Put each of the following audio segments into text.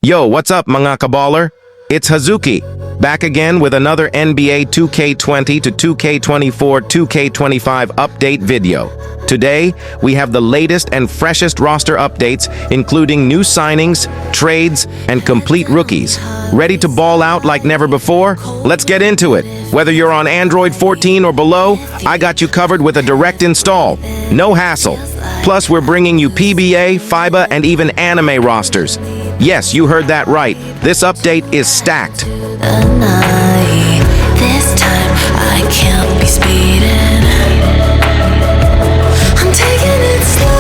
Yo, what's up mga kaballer? It's Hazuke, back again with another NBA 2K20 to 2K24 2K25 update video. Today, we have the latest and freshest roster updates, including new signings, trades, and complete rookies. Ready to ball out like never before? Let's get into it. Whether you're on Android 14 or below, I got you covered with a direct install. No hassle. Plus, we're bringing you PBA, FIBA, and even anime rosters. Yes, you heard that right. This update is stacked. This time I can't be speeding. I'm taking it slow,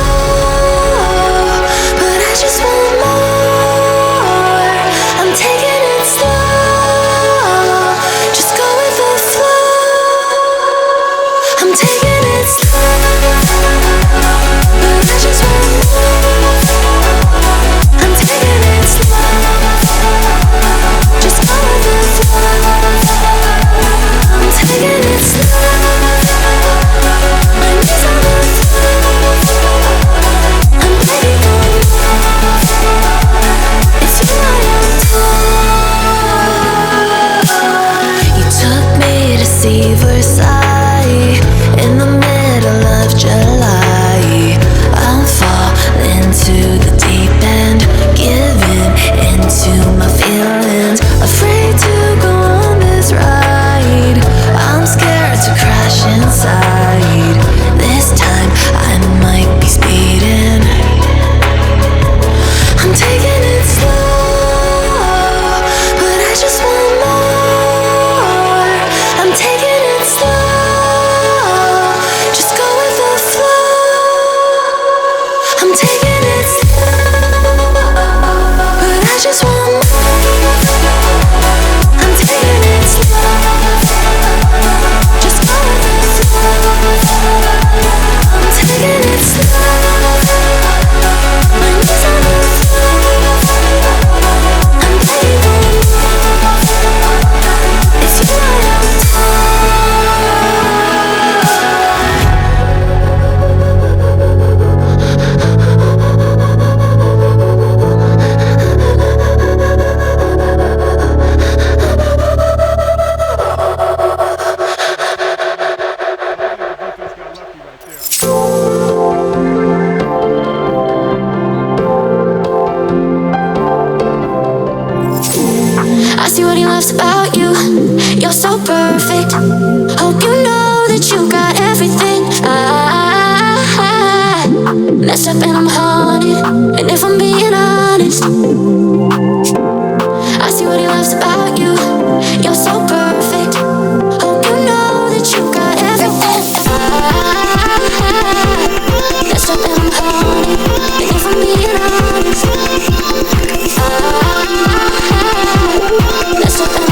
but I just want more. I'm taking it slow, just go with the flow. I'm taking it slow, but I just want more. I'm taking it slow, just go with the flow. I'm taking it slow, my knees on the floor. I'm begging for more. It's you I adore. You took me to see Versailles in the middle of July. I'll fall into the deep end, giving into my feelings, afraid to go on this ride. I'm scared to crash inside. This time I might be speeding. I'm taking it slow, but I just want more. I'm taking it slow, just go with the flow. I'm taking it slow, but I just want more. I'm taking it slow, just go with the flow. I'm taking it slow, my knees on the floor. I'm begging for more. It's you I I see what he loves about you. You're so perfect. Hope you know that you got everything. I messed up and I'm haunted. And if I'm being honest, I see what he loves about you. You're so perfect. Hope you know that you got everything. I messed up and I'm haunted. And if I'm being honest, that's what I'm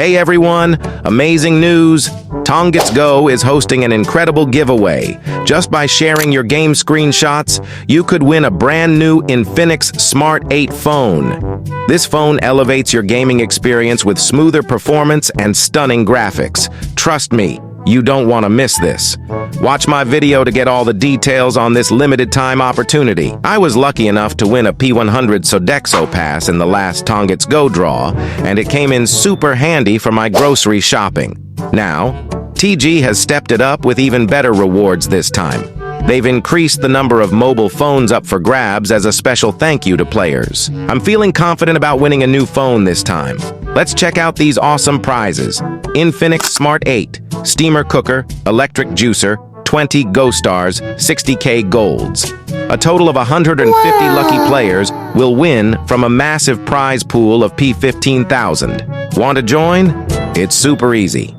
Hey everyone, amazing news! Tongits Go is hosting an incredible giveaway. Just by sharing your game screenshots, you could win a brand new Infinix Smart 8 phone. This phone elevates your gaming experience with smoother performance and stunning graphics. Trust me, you don't want to miss this. Watch my video to get all the details on this limited time opportunity. I was lucky enough to win a P100 Sodexo pass in the last Tongits Go draw, and it came in super handy for my grocery shopping. Now, TG has stepped it up with even better rewards this time. They've increased the number of mobile phones up for grabs as a special thank you to players. I'm feeling confident about winning a new phone this time. Let's check out these awesome prizes. Infinix Smart 8, Steamer Cooker, Electric Juicer, 20 Go Stars, 60K Golds. A total of 150 lucky players will win from a massive prize pool of P15,000. Want to join? It's super easy.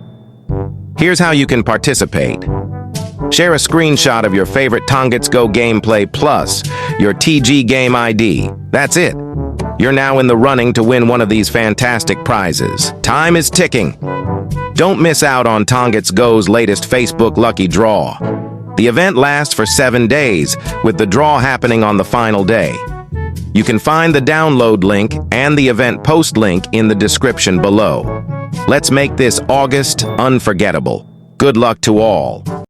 Here's how you can participate. Share a screenshot of your favorite Tongits Go gameplay plus your TG game ID. That's it. You're now in the running to win one of these fantastic prizes. Time is ticking. Don't miss out on Tongits Go's latest Facebook Lucky Draw. The event lasts for 7 days, with the draw happening on the final day. You can find the download link and the event post link in the description below. Let's make this August unforgettable. Good luck to all.